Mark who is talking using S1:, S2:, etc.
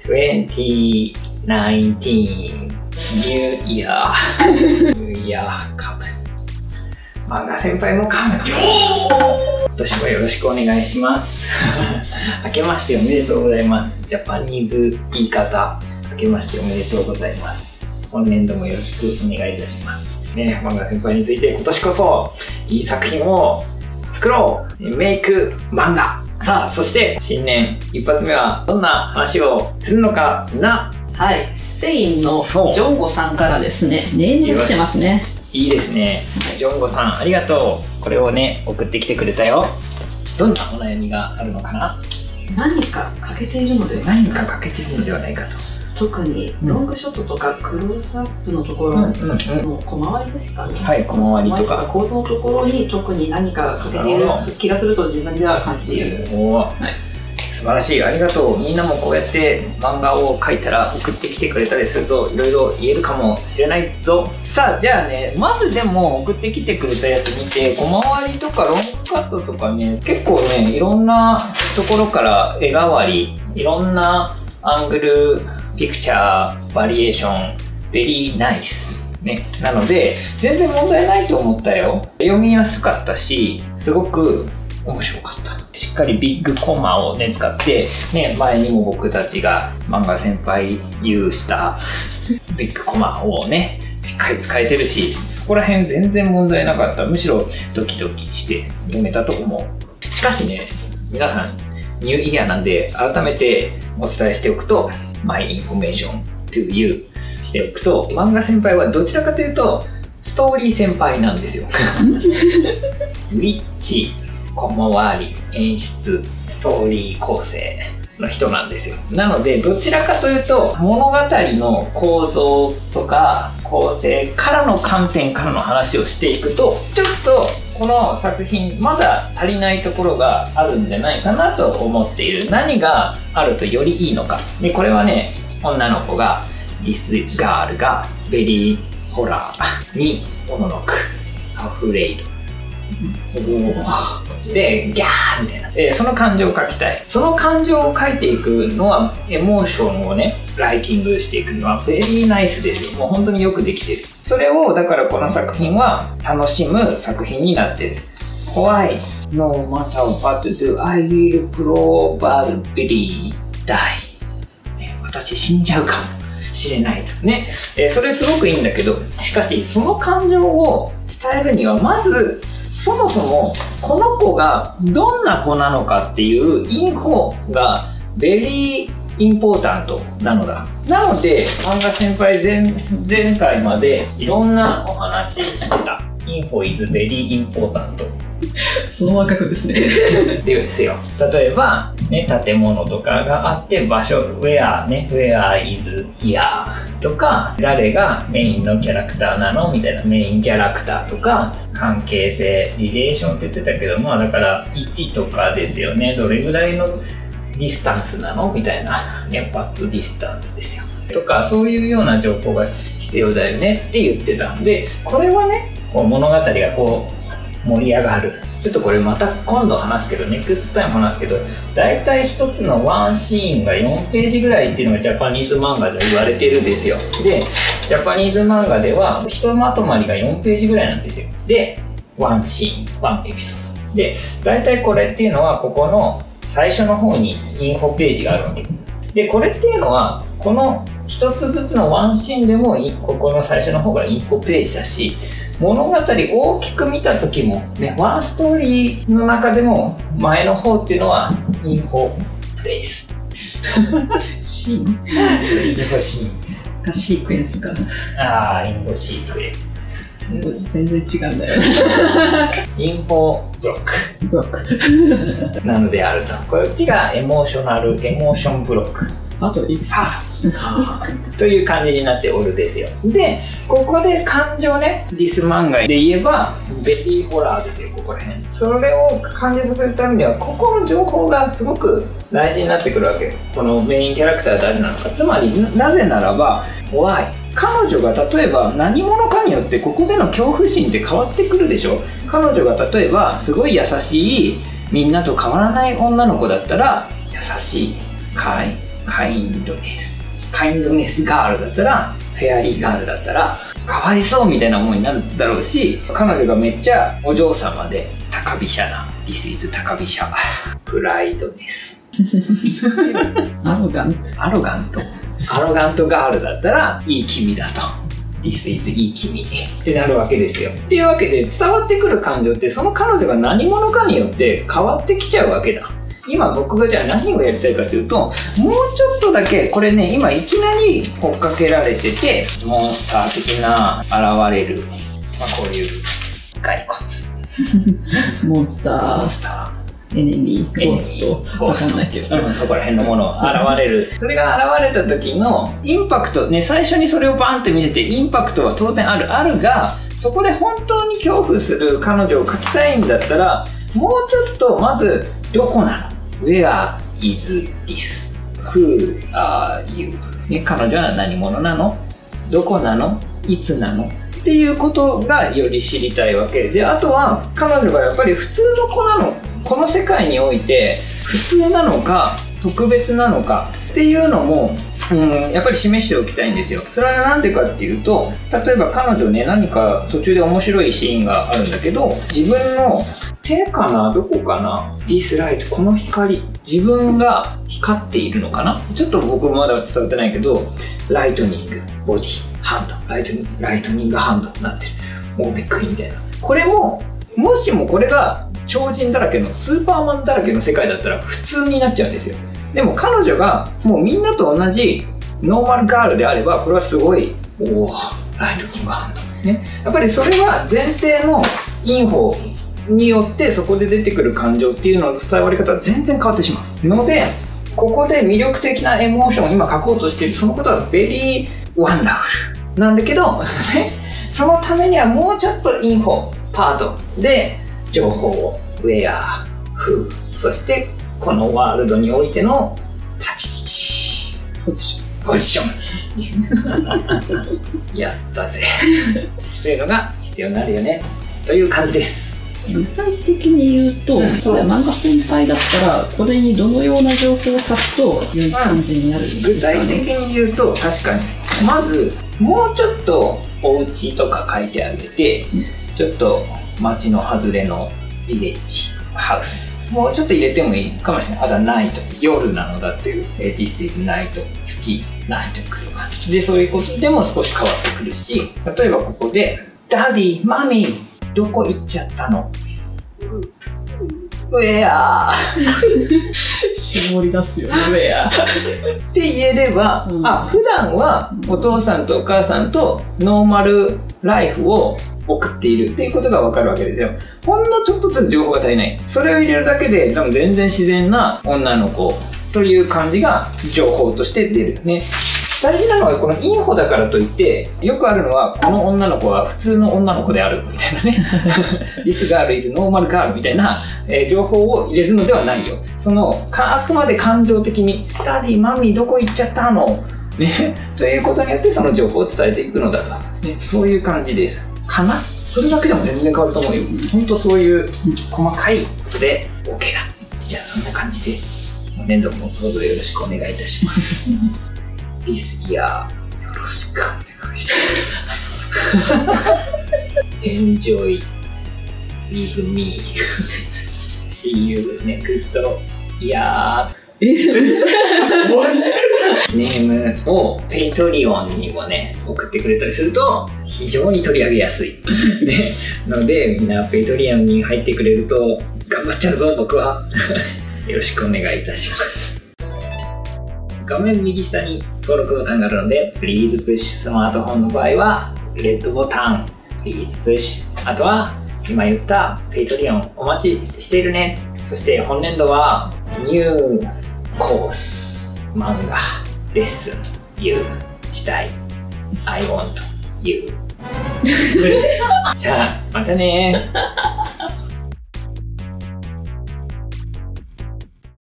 S1: 2019 New Year ニューイヤーカム。漫画先輩もカム。今年もよろしくお願いします。明けましておめでとうございます。ジャパニーズ言い方、明けましておめでとうございます。本年度もよろしくお願いいたします。ね、漫画先輩について今年こそいい作品を作ろう。メイク漫画。さあ、そして新年一発目はどんな話をするのかな。
S2: はい、スペインのジョンゴさんからですね、ネームが来てますね。
S1: いいですね。ジョンゴさん、ありがとう。これをね、送ってきてくれたよ。どんなお悩みがあるのかな。
S2: 何か欠けているのではないか。
S1: 何か欠けているのではないかと。
S2: 特にロングショットとかクローズアップのところの小回りですかね。
S1: はい、小回りとか
S2: 構造のところに特に何か欠けている気がすると自分では感じている。
S1: はい、素晴らしい。ありがとう。みんなもこうやって漫画を描いたら送ってきてくれたりするといろいろ言えるかもしれないぞ。さあ、じゃあね、まずでも送ってきてくれたやつ見て、小回りとかロングカットとかね、結構ね、いろんなところから絵代わり、いろんなアングル、ピクチャー、バリエーション、ベリーナイス。ね。なので、全然問題ないと思ったよ。読みやすかったし、すごく面白かった。しっかりビッグコマをね、使って、ね、前にも僕たちが漫画先輩有したビッグコマをね、しっかり使えてるし、そこら辺全然問題なかった。むしろドキドキして読めたと思う。しかしね、皆さん、ニューイヤーなんで、改めてお伝えしておくと、My information to you しておくと、漫画先輩はどちらかというとストーリー先輩なんですよ。ウィッチ、小回り、演出、ストーリー構成の人なんですよ。なのでどちらかというと物語の構造とか構成からの観点からの話をしていくと、ちょっとこの作品まだ足りないところがあるんじゃないかなと思っている。何があるとよりいいのか。で、これはね、女の子がThis girl がベリーホラーにおののくアフレイドでギャーみたいな、その感情を描きたい。その感情を描いていくのはエモーションをねライティングしていくのはベリーナイスですよ。もう本当によくできてる。それをだからこの作品は楽しむ作品になってる。Why? No matter what do, I will probably die. 私死んじゃうかもしれないとね。それすごくいいんだけど、しかしその感情を伝えるにはまずそもそもこの子がどんな子なのかっていうインフォがベリーインポータントなのだ。なので漫画先輩前回までいろんなお話してた。インフォ is very important
S2: そのまま書くんですね。
S1: ですよ。例えば、ね、建物とかがあって場所 where ね where is here とか、誰がメインのキャラクターなのみたいな、メインキャラクターとか、関係性リレーションって言ってたけど、まあだから位置とかですよね。どれぐらいのディスタンスなのみたいな、ね、パッドディスタンスですよとか、そういうような情報が必要だよねって言ってたんで、これはねこう物語がこう盛り上がる。ちょっとこれまた今度話すけど、ネクストタイム話すけど、だいたい一つのワンシーンが4ページぐらいっていうのがジャパニーズ漫画では言われてるんですよ。で、ジャパニーズ漫画ではひとまとまりが4ページぐらいなんですよ。で、ワンシーン、ワンエピソードで、だいたいこれっていうのはここの最初の方にインフォページがあるわけで、これっていうのはこの一つずつのワンシーンでもここの最初の方がインフォページだし、物語大きく見た時もね、ワンストーリーの中でも前の方っていうのはインフォプレイス
S2: シーン
S1: インフォシーン
S2: シークエンスか。
S1: ああ、インフォシークエンス
S2: 全然違うんだよ。
S1: インフォブロックなのであると。こっちがエモーションブロック。
S2: あといいですか
S1: という感じになっておるですよ。で、ここで感情ね、ディス漫画で言えばベリーホラーですよ、ここら辺。それを感じさせるためにはここの情報がすごく大事になってくるわけ。このメインキャラクター誰なのか。つまりなぜならば Why？ 彼女が例えば何者かによってここでの恐怖心って変わってくるでしょ。彼女が例えばすごい優しいみんなと変わらない女の子だったら優しい、kind カインドネスガールだったら、フェアリーガールだったらかわいそうみたいな思いになるだろうし、彼女がめっちゃお嬢様で高飛車な This is 高飛車プライドネス
S2: アロガン
S1: トガールだったらいい君だと This is いい君ってなるわけですよ。っていうわけで伝わってくる感情ってその彼女が何者かによって変わってきちゃうわけだ。今僕がじゃあ何をやりたいかというと、もうちょっとだけこれね、今いきなり追っかけられててモンスター的な現れる、こういう骸骨
S2: モンスターエネミーゴーストわかんないけど、
S1: そこら辺のものが現れるそれが現れた時のインパクトね、最初にそれをバンって見せてインパクトは当然あるが、そこで本当に恐怖する彼女を描きたいんだったら、もうちょっとまずどこなの、Where is this? Who are you? ね、彼女は何者なの？どこなの？いつなの？っていうことがより知りたいわけで、あとは彼女がやっぱり普通の子なの、この世界において普通なのか特別なのかっていうのも、やっぱり示しておきたいんですよ。それはなんでかっていうと、例えば彼女ね、何か途中で面白いシーンがあるんだけど、自分の手かな、どこかな、ディスライト、この光、自分が光っているのかな、ちょっと僕まだ伝わってないけど、ライトニングボディハンド、ライトニングハンドになってる、もうびっくりみたいな。これももしもこれが超人だらけのスーパーマンだらけの世界だったら普通になっちゃうんですよ。でも彼女がもうみんなと同じノーマルガールであれば、これはすごい、おお、ライトニングハンドね。やっぱりそれは前提のインフォによってそこで出てくる感情っていうのの伝わり方は全然変わってしまうので、ここで魅力的なエモーションを今書こうとしているそのことはベリーワンダフルなんだけどそのためにはもうちょっとインフォパートで情報を Where, Who、 そしてこのワールドにおいての立ち位置、ポジションやったぜというのが必要になるよねという感じです。
S2: 具体的に言うと、漫画先輩だったらこれにどのような情報を足すという感じになるんですかね。
S1: 具体的に言うと、確かにまずもうちょっとお家とか書いてあげて、ちょっと街の外れのビレッジハウスもうちょっと入れてもいいかもしれない。あとはナイト、夜なのだっていう、This is night、月、ラストックとかで、そういうことでも少し変わってくるし、例えばここでダディ、マミーどこ行っちゃったの？ウェア
S2: 絞り出すよね、ウェア
S1: って言えれば、普段はお父さんとお母さんとノーマルライフを送っているっていうことが分かるわけですよ。ほんのちょっとずつ情報が足りない。それを入れるだけで多分全然自然な女の子という感じが情報として出るね。大事なのはこのインフォだからといって、よくあるのはこの女の子は普通の女の子であるみたいなねThis girl is normal girl みたいな、情報を入れるのではないよ。そのあくまで感情的にダディマミーどこ行っちゃったの、ね、ということによってその情報を伝えていくのだと、ね、そういう感じですかな。それだけでも全然変わると思うよ。ほんとそういう細かいことで OK だ。じゃあそんな感じで年度もどうぞよろしくお願いいたしますThis year よろしくお願いしますEnjoy with me See you next year ネームをペイトリオンにもね送ってくれたりすると非常に取り上げやすいね、のでみんなペイトリオンに入ってくれると頑張っちゃうぞ僕はよろしくお願いいたします。画面右下に登録ボタンがあるので Please Push、 スマートフォンの場合はレッドボタン Please Push、 あとは今言ったペイトリオンお待ちしているね。そして本年度はニューコース漫画レッスン You したい I want you じゃあまたね